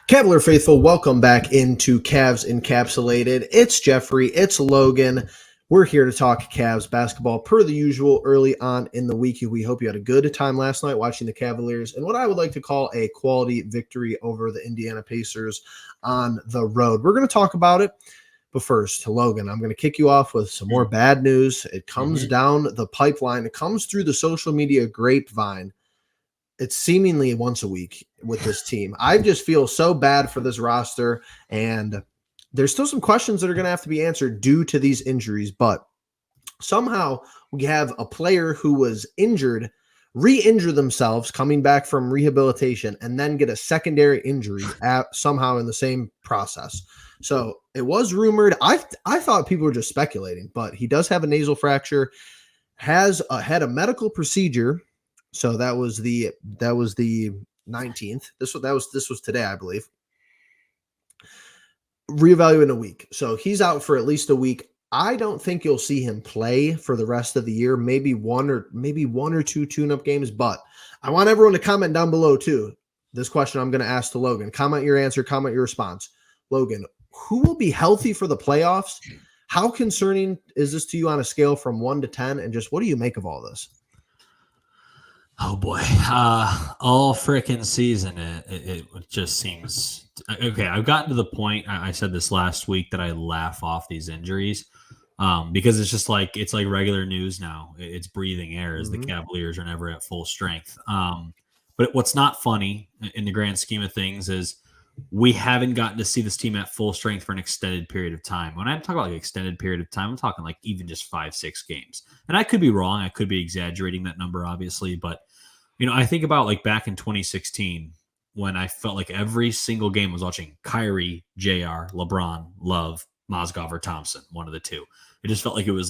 Cavalier faithful, welcome back into Cavs Encapsulated. It's Jeffrey, it's Logan. We're here to talk Cavs basketball per the usual early on in the week. We hope you had a good time last night watching the Cavaliers and what I would like to call a quality victory over the Indiana Pacers on the road. We're going to talk about it. But first, Logan, I'm going to kick you off with some more bad news. It comes down the pipeline. It comes through the social media grapevine. It's seemingly once a week with this team. I just feel so bad for this roster, and there's still some questions that are going to have to be answered due to these injuries, but somehow we have a player who was injured re-injure themselves coming back from rehabilitation and then get a secondary injury somehow in the same process. So it was rumored. I thought people were just speculating, but he does have a nasal fracture, had a medical procedure. So that was the 19th. This was today, I believe. Reevaluate in a week. So he's out for at least a week. I don't think you'll see him play for the rest of the year. Maybe one or two tune-up games. But I want everyone to comment down below too. This question I'm going to ask to Logan. Comment your answer. Comment your response. Logan, who will be healthy for the playoffs? How concerning is this to you on a scale from 1 to 10? And just what do you make of all this? Oh boy, all freaking season it just seems okay. I've gotten to the point. I said this last week that I laugh off these injuries because it's just like regular news now. It's breathing air as the Cavaliers are never at full strength. But what's not funny in the grand scheme of things is we haven't gotten to see this team at full strength for an extended period of time. When I'm talking about like extended period of time, I'm talking like even just 5-6 games. And I could be wrong. I could be exaggerating that number, obviously, but I think about like back in 2016 when I felt like every single game was watching Kyrie, JR, LeBron, Love, Mozgov, or Thompson, one of the two. It just felt like it was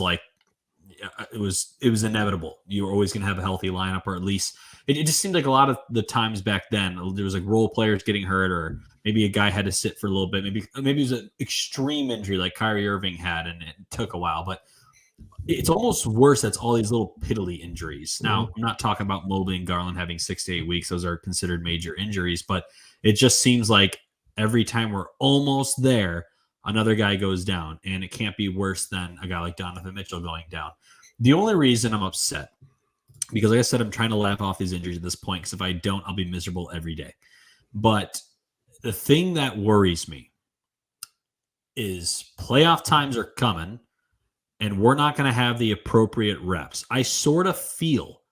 inevitable. You were always going to have a healthy lineup, or at least it just seemed like a lot of the times back then there was like role players getting hurt, or maybe a guy had to sit for a little bit. Maybe it was an extreme injury like Kyrie Irving had, and it took a while, but it's almost worse. That's all these little piddly injuries. Now, I'm not talking about Mobley and Garland having 6 to 8 weeks. Those are considered major injuries, but it just seems like every time we're almost there, another guy goes down, and it can't be worse than a guy like Donovan Mitchell going down. The only reason I'm upset, because like I said, I'm trying to laugh off these injuries at this point, because if I don't, I'll be miserable every day. But the thing that worries me is playoff times are coming, and we're not going to have the appropriate reps. I sort of feel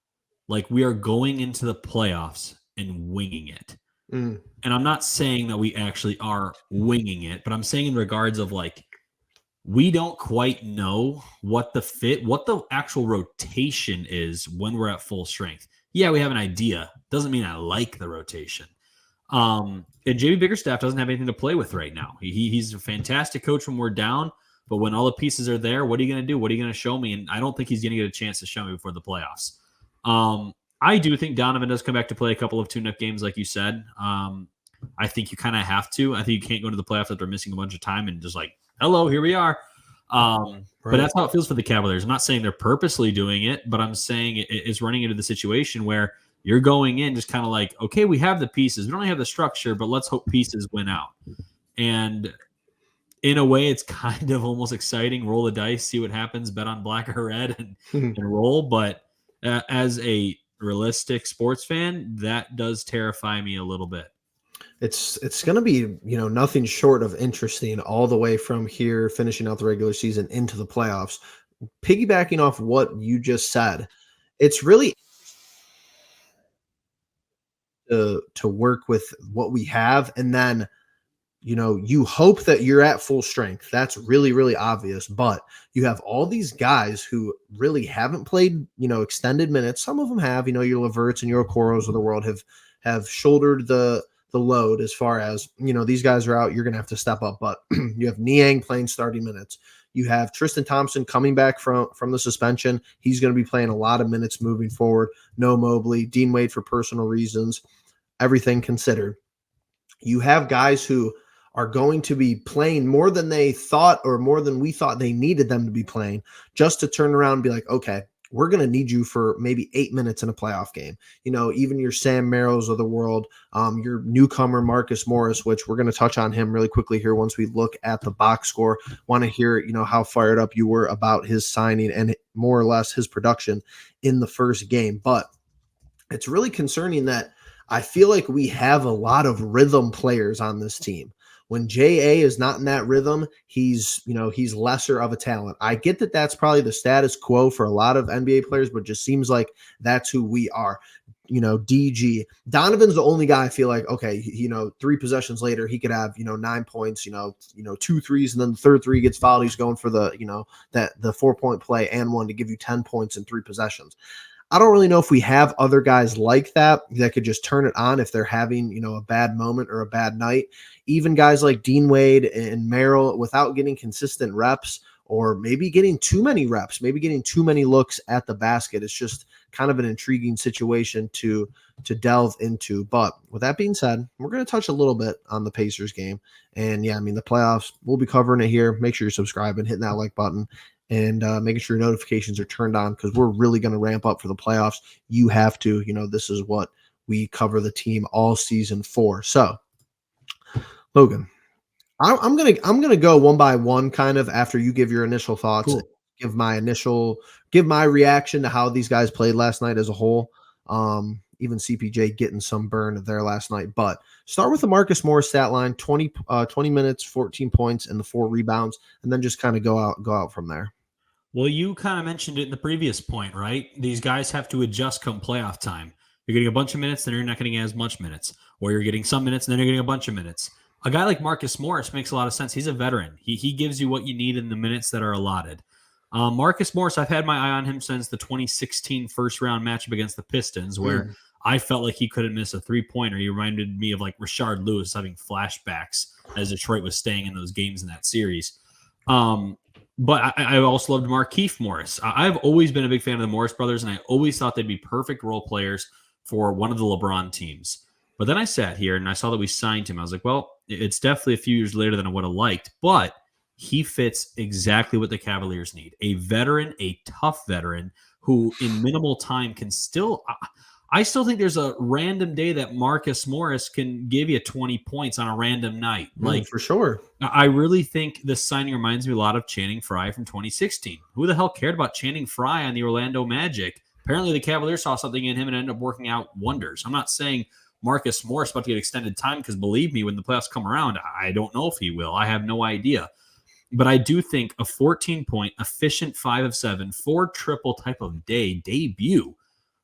like we are going into the playoffs and winging it. And I'm not saying that we actually are winging it, but I'm saying in regards of like, we don't quite know what the actual rotation is when we're at full strength. Yeah, we have an idea. Doesn't mean I like the rotation. And JB Bickerstaff doesn't have anything to play with right now. He's a fantastic coach when we're down. But when all the pieces are there, what are you going to do? What are you going to show me? And I don't think he's going to get a chance to show me before the playoffs. I do think Donovan does come back to play a couple of tune-up games, like you said. I think you kind of have to. I think you can't go to the playoffs after missing a bunch of time and just like, hello, here we are. Right. But that's how it feels for the Cavaliers. I'm not saying they're purposely doing it, but I'm saying it's running into the situation where you're going in just kind of like, okay, we have the pieces. We don't have the structure, but let's hope pieces win out. And in a way, it's kind of almost exciting. Roll the dice, see what happens, bet on black or red, and roll. But as a realistic sports fan, that does terrify me a little bit. It's going to be, nothing short of interesting all the way from here, finishing out the regular season into the playoffs. Piggybacking off what you just said, it's really to work with what we have, and then you hope that you're at full strength. That's really, really obvious. But you have all these guys who really haven't played, extended minutes. Some of them have, your Leverts and your Okoros of the world have shouldered the load as far as, these guys are out. You're going to have to step up. But you have Niang playing starting minutes. You have Tristan Thompson coming back from the suspension. He's going to be playing a lot of minutes moving forward. No Mobley, Dean Wade for personal reasons, everything considered. You have guys who are going to be playing more than they thought or more than we thought they needed them to be playing, just to turn around and be like, okay, we're going to need you for maybe 8 minutes in a playoff game. Even your Sam Merrills of the world, your newcomer Marcus Morris, which we're going to touch on him really quickly here once we look at the box score. Want to hear, how fired up you were about his signing and more or less his production in the first game. But it's really concerning that I feel like we have a lot of rhythm players on this team. When JA is not in that rhythm, he's lesser of a talent. I get that that's probably the status quo for a lot of NBA players, but it just seems like that's who we are. DG Donovan's the only guy I feel like, okay, 3 possessions later, he could have, 9 points, 2 threes, and then the third three gets fouled. He's going for the 4-point play and one to give you 10 points in 3 possessions. I don't really know if we have other guys like that could just turn it on if they're having, a bad moment or a bad night. Even guys like Dean Wade and Merrill, without getting consistent reps or maybe getting too many reps, maybe getting too many looks at the basket. It's just kind of an intriguing situation to delve into. But with that being said, we're going to touch a little bit on the Pacers game. And yeah, the playoffs, we'll be covering it here. Make sure you're subscribing, hitting that like button, and making sure your notifications are turned on because we're really going to ramp up for the playoffs. You have to, this is what we cover the team all season for. So, Logan, I'm gonna go one by one, kind of after you give your initial thoughts, Cool. give my reaction to how these guys played last night as a whole. Even CPJ getting some burn there last night, but start with the Marcus Morris stat line: 20 minutes, 14 points, and the 4 rebounds, and then just kind of go out from there. Well, you kind of mentioned it in the previous point, right? These guys have to adjust come playoff time. You're getting a bunch of minutes, then you're not getting as much minutes. Or you're getting some minutes, and then you're getting a bunch of minutes. A guy like Marcus Morris makes a lot of sense. He's a veteran. He gives you what you need in the minutes that are allotted. Marcus Morris, I've had my eye on him since the 2016 first-round matchup against the Pistons, where I felt like he couldn't miss a three-pointer. He reminded me of like Rashard Lewis having flashbacks as Detroit was staying in those games in that series. But I also loved Markieff Morris. I've always been a big fan of the Morris brothers, and I always thought they'd be perfect role players for one of the LeBron teams. But then I sat here and I saw that we signed him. I was like, well, it's definitely a few years later than I would have liked, but he fits exactly what the Cavaliers need. A veteran, a tough veteran who in minimal time can still I still think there's a random day that Marcus Morris can give you 20 points on a random night. Like, for sure. I really think this signing reminds me a lot of Channing Frye from 2016. Who the hell cared about Channing Frye on the Orlando Magic? Apparently the Cavaliers saw something in him and ended up working out wonders. I'm not saying Marcus Morris about to get extended time because believe me, when the playoffs come around, I don't know if he will. I have no idea. But I do think a 14-point, efficient 5 of 7, 4 triple type of day debut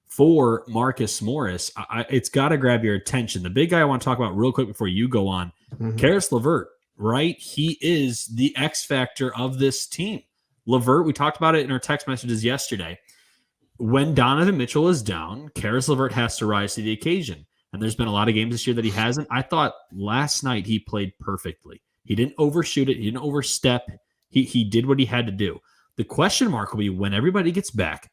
for Marcus Morris, it's got to grab your attention. The big guy I want to talk about real quick before you go on, Caris LeVert, right? He is the X factor of this team. LeVert, we talked about it in our text messages yesterday. When Donovan Mitchell is down, Caris LeVert has to rise to the occasion. And there's been a lot of games this year that he hasn't. I thought last night he played perfectly. He didn't overshoot it. He didn't overstep. He did what he had to do. The question mark will be when everybody gets back,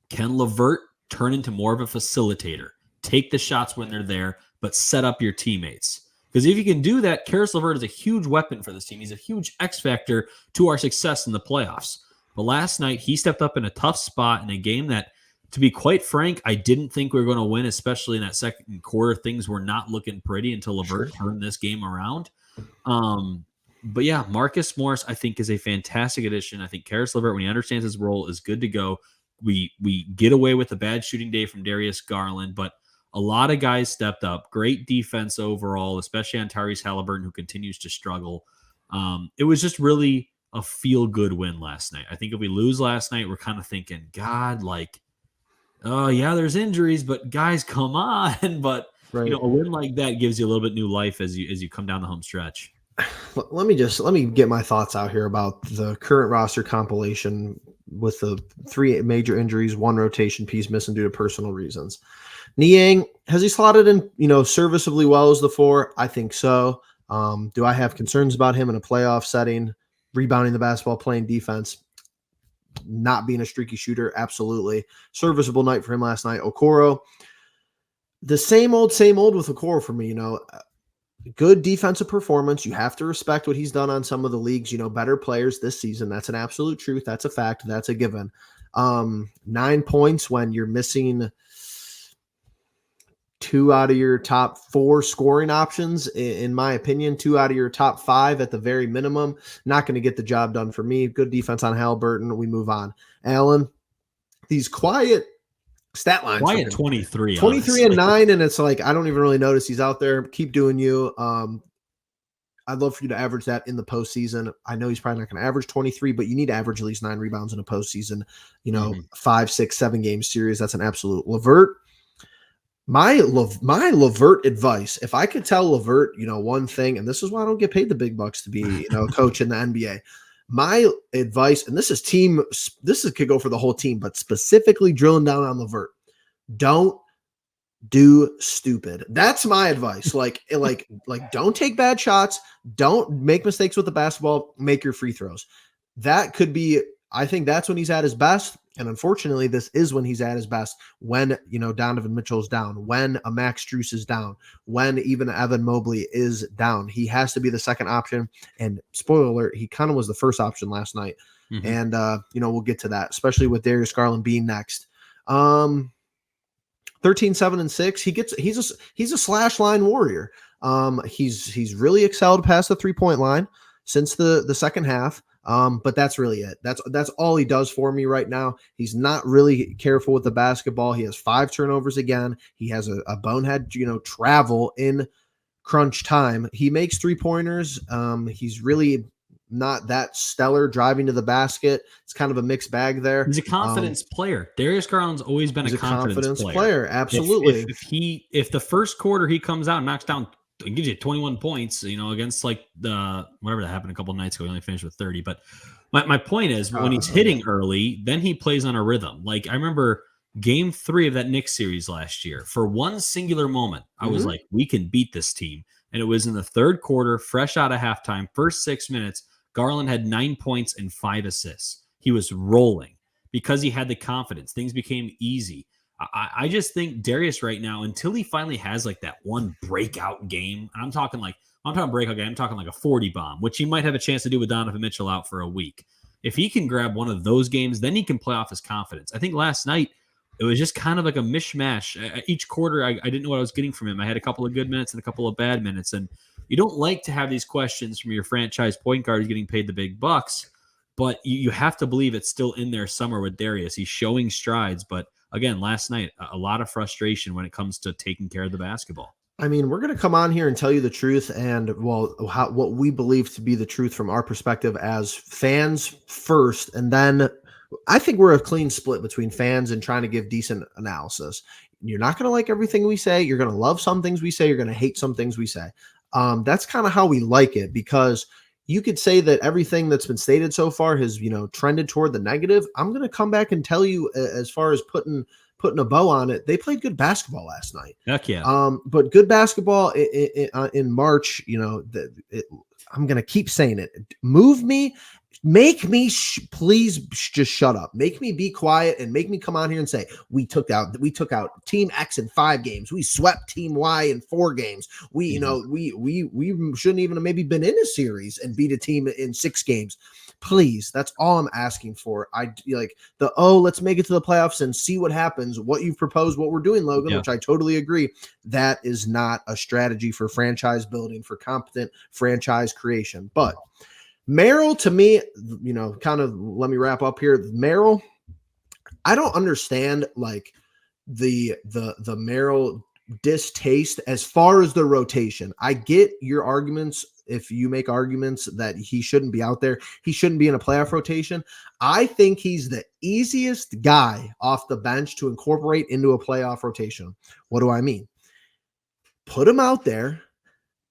can LeVert turn into more of a facilitator, take the shots when they're there, but set up your teammates? Because if you can do that, Caris LeVert is a huge weapon for this team. He's a huge X factor to our success in the playoffs. But last night, he stepped up in a tough spot in a game that, to be quite frank, I didn't think we were going to win, especially in that second quarter. Things were not looking pretty until LeVert turned this game around. But yeah, Marcus Morris, I think, is a fantastic addition. I think Caris LeVert, when he understands his role, is good to go. We get away with a bad shooting day from Darius Garland, but a lot of guys stepped up. Great defense overall, especially on Tyrese Halliburton, who continues to struggle. It was just really a feel-good win last night. I think if we lose last night, we're kind of thinking, God, like, oh, yeah, there's injuries, but guys, come on. But, right. A win like that gives you a little bit new life as you come down the home stretch. Let me get my thoughts out here about the current roster compilation with the 3 major injuries, 1 rotation piece missing due to personal reasons. Niang, has he slotted in, serviceably well as the 4? I think so. Do I have concerns about him in a playoff setting, rebounding the basketball, playing defense, not being a streaky shooter? Absolutely. Serviceable night for him last night. Okoro, the same old with Okoro for me, good defensive performance. You have to respect what he's done on some of the league's, better players this season. That's an absolute truth. That's a fact. That's a given. 9 points when you're missing 2 out of your top 4 scoring options, in my opinion, 2 out of your top 5 at the very minimum. Not going to get the job done for me. Good defense on Halliburton. We move on. Alan, these quiet stat lines. Quiet 23. 23 and 9, and it's like I don't even really notice he's out there. Keep doing you. I'd love for you to average that in the postseason. I know he's probably not going to average 23, but you need to average at least 9 rebounds in a postseason, 5, 6, 7 game series. That's an absolute. LeVert. My LeVert advice, if I could tell LeVert, one thing, and this is why I don't get paid the big bucks to be, a coach in the NBA. My advice, and this could go for the whole team, but specifically drilling down on LeVert, don't do stupid. That's my advice. Like don't take bad shots. Don't make mistakes with the basketball. Make your free throws. That could be, I think that's when he's at his best. And unfortunately, this is when he's at his best, when, Donovan Mitchell's down, when a Max Strus is down, when even Evan Mobley is down. He has to be the second option. And spoiler alert, he kind of was the first option last night. Mm-hmm. And, we'll get to that, especially with Darius Garland being next. 13, 7, and 6. He's a slash line warrior. He's really excelled past the 3-point line since the second half. But that's really it. That's all he does for me right now. He's not really careful with the basketball. He has 5 turnovers again. He has a bonehead, travel in crunch time. He makes 3-pointers. He's really not that stellar driving to the basket. It's kind of a mixed bag there. He's a confidence player. Darius Garland's always been a confidence player. Absolutely. If the first quarter he comes out and knocks down, it gives you 21 points, against like whatever that happened a couple of nights ago. He only finished with 30. But my point is, when he's hitting early, then he plays on a rhythm. Like I remember game 3 of that Knicks series last year. For one singular moment, I was like, we can beat this team. And it was in the third quarter, fresh out of halftime, first 6 minutes. Garland had 9 points and 5 assists. He was rolling because he had the confidence. Things became easy. I just think Darius right now, until he finally has like that one breakout game, and I'm talking breakout game, I'm talking like a 40 bomb, which he might have a chance to do with Donovan Mitchell out for a week. If he can grab one of those games, then he can play off his confidence. I think last night it was just kind of like a mishmash. Each quarter, I didn't know what I was getting from him. I had a couple of good minutes and a couple of bad minutes. And you don't like to have these questions from your franchise point guard who's getting paid the big bucks, but you have to believe it's still in there somewhere with Darius. He's showing strides, but again, last night, a lot of frustration when it comes to taking care of the basketball. I mean, we're going to come on here and tell you the truth and, what we believe to be the truth from our perspective as fans first. And then I think we're a clean split between fans and trying to give decent analysis. You're not going to like everything we say. You're going to love some things we say. You're going to hate some things we say. That's kind of how we like it, because you could say that everything that's been stated so far has, trended toward the negative. I'm going to come back and tell you, as far as putting a bow on it, they played good basketball last night. Heck yeah. But good basketball in March, I'm going to keep saying it. Move me. Make me please just shut up. Make me be quiet and make me come on here and say we took out Team X in 5 games. We swept Team Y in 4 games. We we shouldn't even have maybe been in a series and beat a team in 6 games. Please, that's all I'm asking for. I like let's make it to the playoffs and see what happens. What you've proposed, what we're doing, Logan, which I totally agree. That is not a strategy for franchise building, for competent franchise creation. But Merrill, to me, kind of let me wrap up here. Merrill, I don't understand like the Merrill distaste as far as the rotation. I get your arguments. If you make arguments that he shouldn't be out there, he shouldn't be in a playoff rotation. I think he's the easiest guy off the bench to incorporate into a playoff rotation. What do I mean? Put him out there.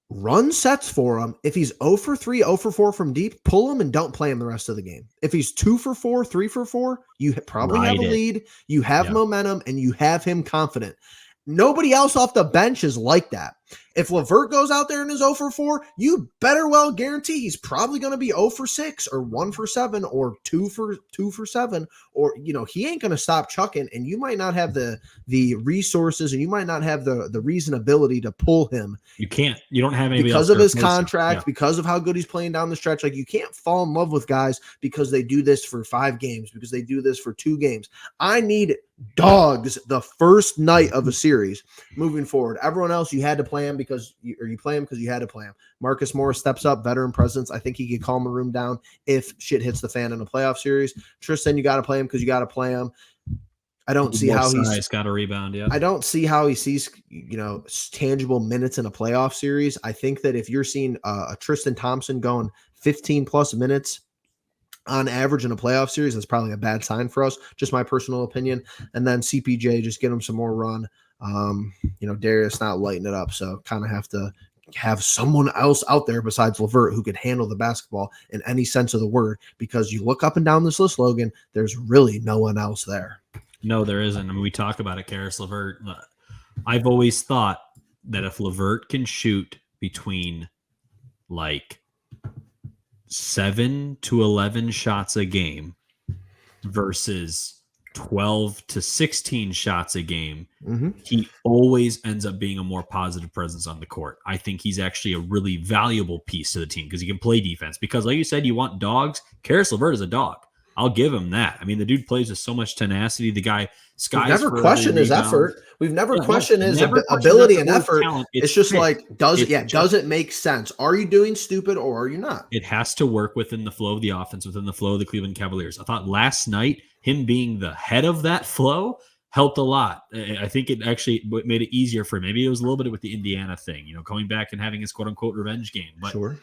Run sets for him. If he's 0 for 3, 0 for 4 from deep, pull him and don't play him the rest of the game. If he's 2 for 4, 3 for 4, you probably have a lead, you have momentum, and you have him confident. Nobody else off the bench is like that. If LeVert goes out there and is 0 for 4, you better well guarantee he's probably going to be 0 for 6 or 1 for 7 or 2 for 7, or he ain't going to stop chucking, and you might not have the resources, and you might not have the reasonability to pull him. You don't have anybody because else of his contract, because of how good he's playing down the stretch. Like, you can't fall in love with guys because they do this for 5 games, because they do this for 2 games. I need dogs the first night of a series moving forward. Everyone else, you had to play him because you play him because you had to play him. Marcus Morris steps up, veteran presence. I think he could calm a room down if shit hits the fan in a playoff series. Tristan, you got to play him because you got to play him. I don't see how he's got a rebound. Yeah, I don't see how he sees tangible minutes in a playoff series. I think that if you're seeing a Tristan Thompson going 15 plus minutes on average in a playoff series, that's probably a bad sign for us. Just my personal opinion. And then CPJ, just get him some more run. Darius not lighting it up, so kind of have to have someone else out there besides LeVert who could handle the basketball in any sense of the word, because you look up and down this list, Logan, there's really no one else there. No, there isn't. I mean, we talk about it, Caris LeVert. I've always thought that if LeVert can shoot between like 7 to 11 shots a game versus 12 to 16 shots a game, he always ends up being a more positive presence on the court. I think he's actually a really valuable piece to the team because he can play defense. Because like you said, you want dogs. Caris LeVert is a dog. I'll give him that. I mean, the dude plays with so much tenacity. The guy skies. We've never questioned his effort. We've never questioned his ability and effort. It's just like, does it make sense? Are you doing stupid or are you not? It has to work within the flow of the offense, within the flow of the Cleveland Cavaliers. I thought last night, him being the head of that flow helped a lot. I think it actually made it easier for him. Maybe it was a little bit with the Indiana thing, coming back and having his quote unquote revenge game. But sure.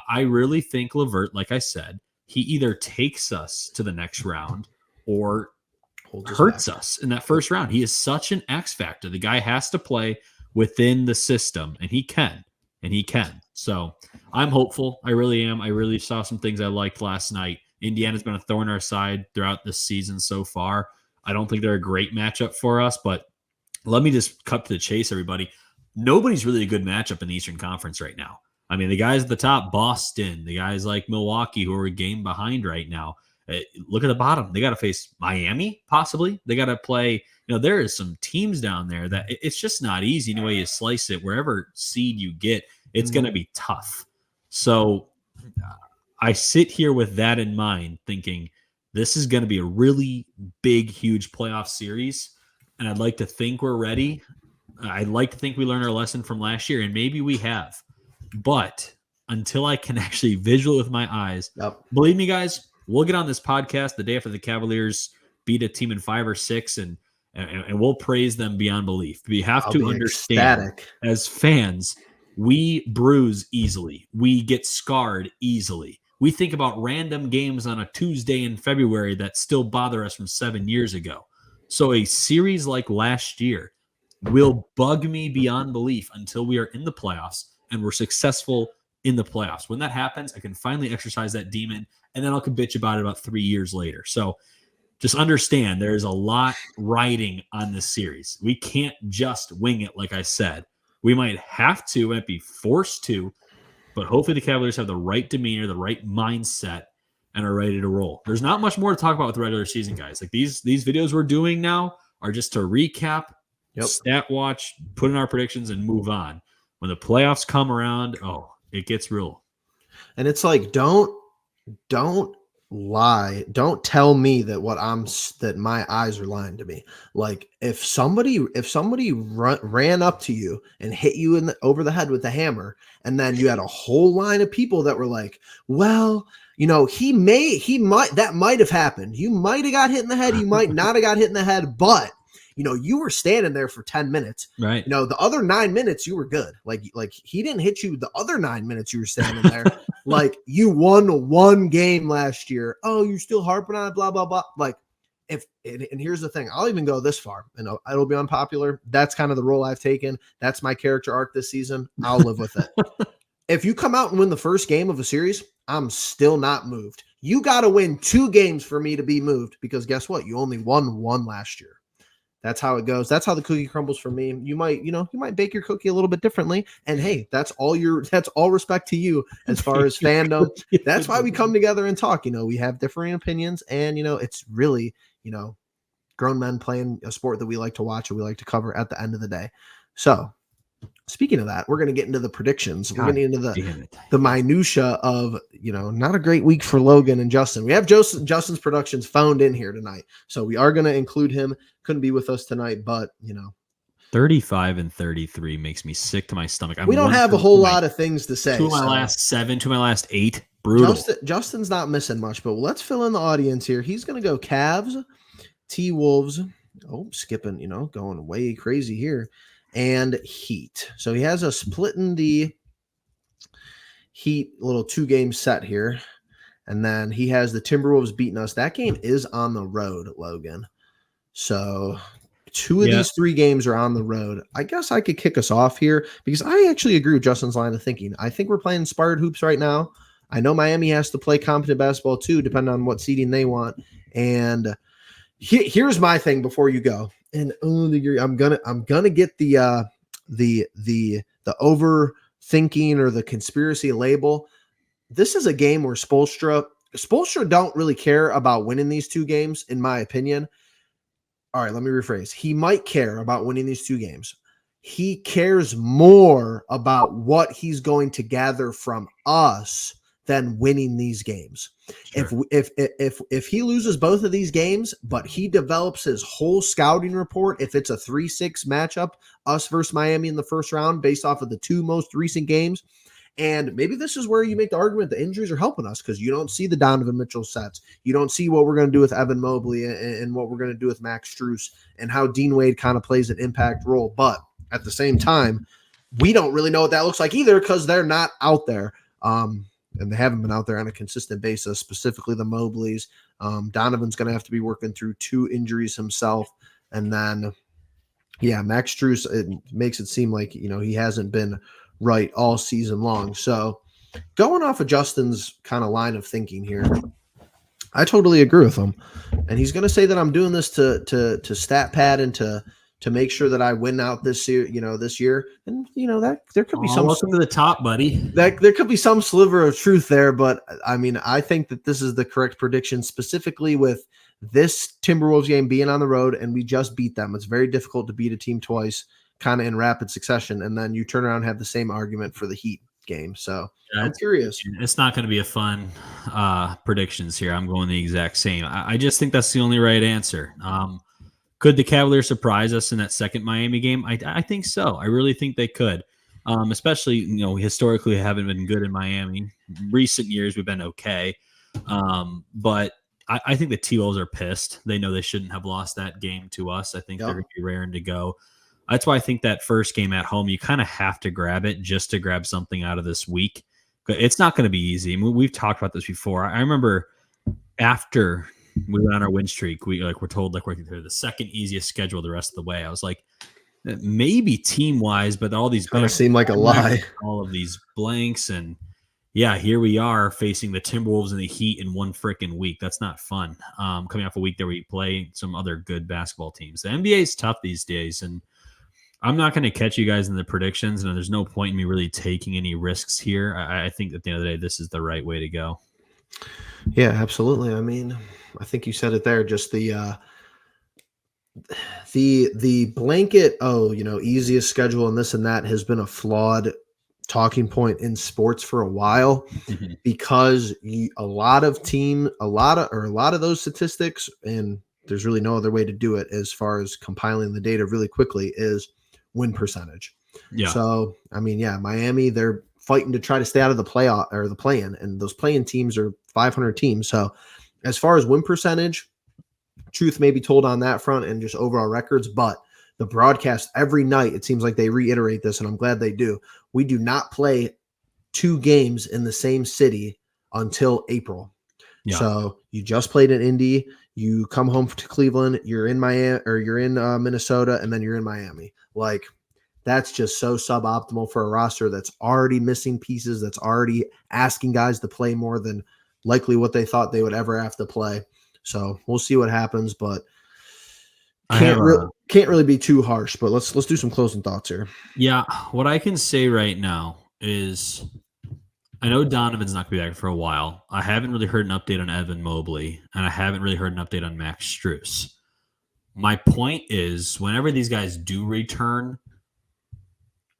I really think LeVert, like I said, he either takes us to the next round or hurts us in that first round. He is such an X factor. The guy has to play within the system, and he can. So I'm hopeful. I really am. I really saw some things I liked last night. Indiana's been a thorn in our side throughout this season so far. I don't think they're a great matchup for us, but let me just cut to the chase, everybody. Nobody's really a good matchup in the Eastern Conference right now. I mean, the guys at the top, Boston, the guys like Milwaukee, who are a game behind right now. Look at the bottom. They got to face Miami, possibly. They got to play. There is some teams down there that it's just not easy. Any way you slice it, wherever seed you get, it's going to be tough. So I sit here with that in mind, thinking this is going to be a really big, huge playoff series. And I'd like to think we're ready. I'd like to think we learned our lesson from last year, and maybe we have. But until I can actually visual with my eyes, believe me, guys, we'll get on this podcast the day after the Cavaliers beat a team in 5 or 6, and we'll praise them beyond belief. We have to understand, as fans, we bruise easily. We get scarred easily. We think about random games on a Tuesday in February that still bother us from 7 years ago. So a series like last year will bug me beyond belief until we are in the playoffs and we're successful in the playoffs. When that happens, I can finally exercise that demon, and then I'll bitch about it about 3 years later. So just understand there's a lot riding on this series. We can't just wing it, like I said. We might have to, might be forced to, but hopefully the Cavaliers have the right demeanor, the right mindset, and are ready to roll. There's not much more to talk about with the regular season, guys. Like these videos we're doing now are just to recap, stat watch, put in our predictions, and move on. When the playoffs come around, it gets real. And it's like, don't lie. Don't tell me that my eyes are lying to me. Like if somebody ran up to you and hit you over the head with a hammer, and then you had a whole line of people that were like, well, that might have happened. You might have got hit in the head. You might not have got hit in the head, but you were standing there for 10 minutes. Right. The other 9 minutes you were good. Like he didn't hit you the other 9 minutes you were standing there. Like you won one game last year. Oh, you're still harping on it, blah, blah, blah. Like and here's the thing. I'll even go this far. It'll be unpopular. That's kind of the role I've taken. That's my character arc this season. I'll live with it. If you come out and win the first game of a series, I'm still not moved. You got to win 2 games for me to be moved, because guess what? You only won 1 last year. That's how it goes. That's how the cookie crumbles for me. You might bake your cookie a little bit differently. And hey, that's all respect to you as far as fandom. That's why we come together and talk. We have differing opinions, and it's really, grown men playing a sport that we like to watch and we like to cover at the end of the day. So speaking of that, we're going to get into the predictions. We're getting into the minutia of, not a great week for Logan and Justin. We have Justin's Productions phoned in here tonight, so we are going to include him. Couldn't be with us tonight, but 35 and 33 makes me sick to my stomach. We don't have a whole lot of things to say. 2 of my last 7, 2 of my last 8. Brutal. Justin's not missing much, but let's fill in the audience here. He's going to go Cavs, T-Wolves. Oh, skipping, going way crazy here. And Heat. So he has us splitting the Heat little 2-game set here. And then he has the Timberwolves beating us. That game is on the road, Logan. So 2 of these 3 games are on the road. I guess I could kick us off here because I actually agree with Justin's line of thinking. I think we're playing inspired hoops right now. I know Miami has to play competent basketball too, depending on what seeding they want. And here's my thing before you go. And I'm gonna get the overthinking or the conspiracy label. This is a game where Spoelstra don't really care about winning these 2 games, in my opinion. All right, let me rephrase. He might care about winning these 2 games. He cares more about what he's going to gather from us than winning these games. Sure. If he loses both of these games, but he develops his whole scouting report, if it's a 3-6 matchup, us versus Miami in the first round, based off of the 2 most recent games, and maybe this is where you make the argument the injuries are helping us because you don't see the Donovan Mitchell sets. You don't see what we're going to do with Evan Mobley and what we're going to do with Max Strus and how Dean Wade kind of plays an impact role. But at the same time, we don't really know what that looks like either because they're not out there. And they haven't been out there on a consistent basis, specifically the Mobleys. Donovan's going to have to be working through 2 injuries himself. And then, Max Strus, it makes it seem like, he hasn't been right all season long. So going off of Justin's kind of line of thinking here, I totally agree with him. And he's going to say that I'm doing this to stat pad and to make sure that I win out this year, this year. And, that there could be some. Welcome to the top, buddy. That there could be some sliver of truth there. But I mean, I think that this is the correct prediction, specifically with this Timberwolves game being on the road and we just beat them. It's very difficult to beat a team twice kind of in rapid succession. And then you turn around and have the same argument for the Heat game. So I'm curious. It's not going to be a fun predictions here. I'm going the exact same. I just think that's the only right answer. Could the Cavaliers surprise us in that second Miami game? I think so. I really think they could. Especially, historically we haven't been good in Miami. Recent years we've been okay. But I think the T-Wolves are pissed. They know they shouldn't have lost that game to us. I think they're going to be raring to go. That's why I think that first game at home, you kind of have to grab it just to grab something out of this week. It's not going to be easy. I mean, we've talked about this before. I remember after we went on our win streak, we're told we're the second easiest schedule the rest of the way. I was like, maybe team wise, but all these kind of seem like a lie. All of these blanks, and here we are facing the Timberwolves and the Heat in one freaking week. That's not fun. Coming off a week that we play some other good basketball teams. The NBA is tough these days, and I'm not going to catch you guys in the predictions, and there's no point in me really taking any risks here. I think at the end of the day, this is the right way to go. Yeah, absolutely. I mean, I think you said it there. Just the blanket, easiest schedule and this and that has been a flawed talking point in sports for a while because a lot of those statistics, and there's really no other way to do it as far as compiling the data really quickly, is win percentage. Yeah. So, I mean, Miami, they're fighting to try to stay out of the playoff or the play-in, and those play-in teams are 500 teams. So as far as win percentage, truth may be told on that front and just overall records, but the broadcast every night, it seems like they reiterate this, and I'm glad they do. We do not play 2 games in the same city until April. Yeah. So you just played in Indy, you come home to Cleveland, you're in Miami or you're in Minnesota, and then you're in Miami. Like, that's just so suboptimal for a roster that's already missing pieces, that's already asking guys to play more than likely what they thought they would ever have to play. So we'll see what happens, but Can't really be too harsh, but let's do some closing thoughts here. Yeah, what I can say right now is I know Donovan's not going to be back for a while. I haven't really heard an update on Evan Mobley, and I haven't really heard an update on Max Strus. My point is, whenever these guys do return,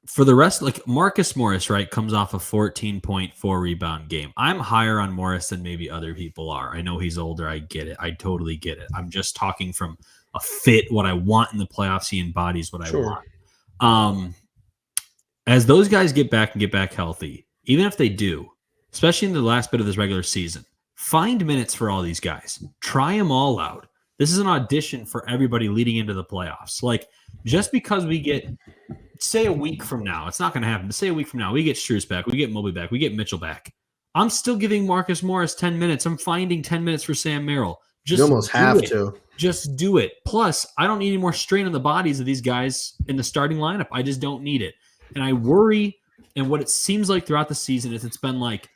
for the rest, like Marcus Morris, right, comes off a 14.4 rebound game. I'm higher on Morris than maybe other people are. I know he's older. I get it. I totally get it. I'm just talking from a fit, what I want in the playoffs. He embodies what I want. As those guys get back healthy, even if they do, especially in the last bit of this regular season, find minutes for all these guys. Try them all out. This is an audition for everybody leading into the playoffs. Like, just because we get, say a week from now, it's not going to happen, but say a week from now, we get Strus back, we get Mobley back, we get Mitchell back. I'm still giving Marcus Morris 10 minutes. I'm finding 10 minutes for Sam Merrill. You almost have to. Just do it. Plus, I don't need any more strain on the bodies of these guys in the starting lineup. I just don't need it. And I worry, and what it seems like throughout the season is it's been like,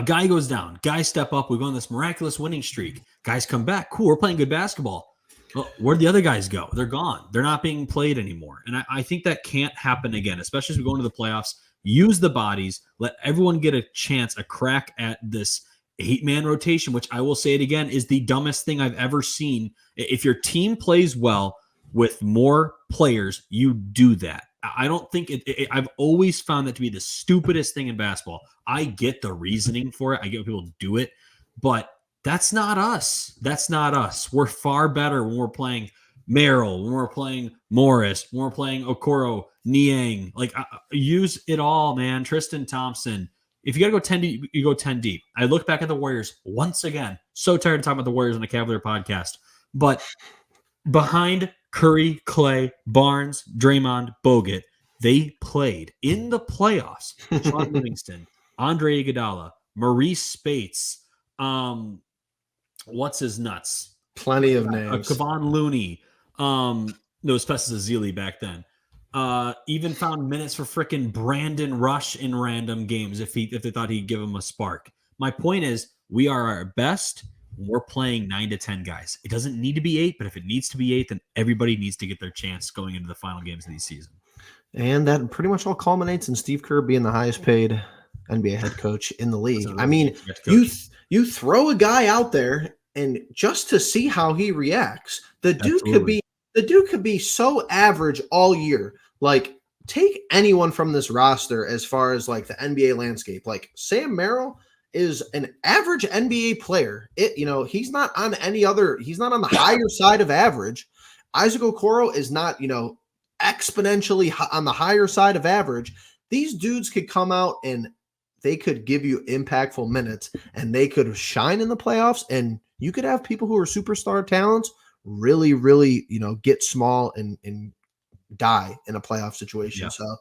guy goes down, guys step up, we go on this miraculous winning streak, guys come back, cool, we're playing good basketball. Well, where'd the other guys go? They're gone. They're not being played anymore. And I think that can't happen again, especially as we go into the playoffs. Use the bodies, let everyone get a chance, a crack at this 8-man rotation, which I will say it again, is the dumbest thing I've ever seen. If your team plays well with more players, you do that. I don't think I've always found that to be the stupidest thing in basketball. I get the reasoning for it. I get when people do it, but that's not us. That's not us. We're far better when we're playing Merrill, when we're playing Morris, when we're playing Okoro, Niang. Like, use it all, man. Tristan Thompson. If you got to go 10 deep, you go 10 deep. I look back at the Warriors once again. So tired of talking about the Warriors on the Cavalier podcast. But behind Curry, Clay, Barnes, Draymond, Bogut, they played in the playoffs. Sean Livingston, Andre Iguodala, Maurice Spates, what's his nuts? Plenty of names. Kevon Looney. Those Festus Ezeli back then. Even found minutes for frickin' Brandon Rush in random games if they thought he'd give him a spark. My point is, we are our best when we're playing 9 to 10 guys. It doesn't need to be 8, but if it needs to be 8, then everybody needs to get their chance going into the final games of the season. And that pretty much all culminates in Steve Kerr being the highest paid NBA head coach in the league. I mean, you throw a guy out there and just to see how he reacts. The dude could be so average all year. Like, take anyone from this roster as far as like the NBA landscape. Like, Sam Merrill is an average NBA player. He's not on he's not on the higher side of average. Isaac Okoro is not, exponentially on the higher side of average. These dudes could come out and they could give you impactful minutes and they could shine in the playoffs, and you could have people who are superstar talents really, really, get small and die in a playoff situation. Yeah. So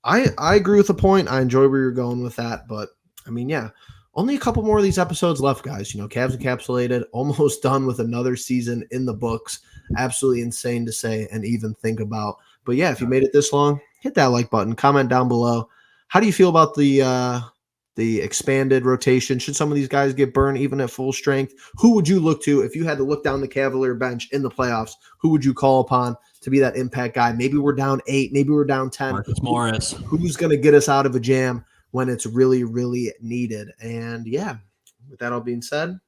I agree with the point. I enjoy where you're going with that, but I mean, yeah, only a couple more of these episodes left, guys. Cavs Encapsulated, almost done with another season in the books. Absolutely insane to say and even think about. But yeah, if you made it this long, hit that like button, comment down below. How do you feel about the expanded rotation? Should some of these guys get burned even at full strength? Who would you look to if you had to look down the Cavalier bench in the playoffs? Who would you call upon to be that impact guy? Maybe we're down 8, maybe we're down 10. Marcus Morris. Who's going to get us out of a jam when it's really, really needed? And yeah, with that all being said,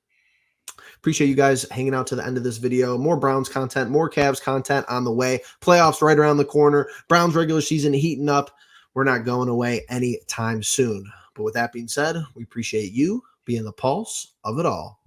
appreciate you guys hanging out to the end of this video. More Browns content, more Cavs content on the way. Playoffs right around the corner. Browns regular season heating up. We're not going away anytime soon. But with that being said, we appreciate you being the pulse of it all.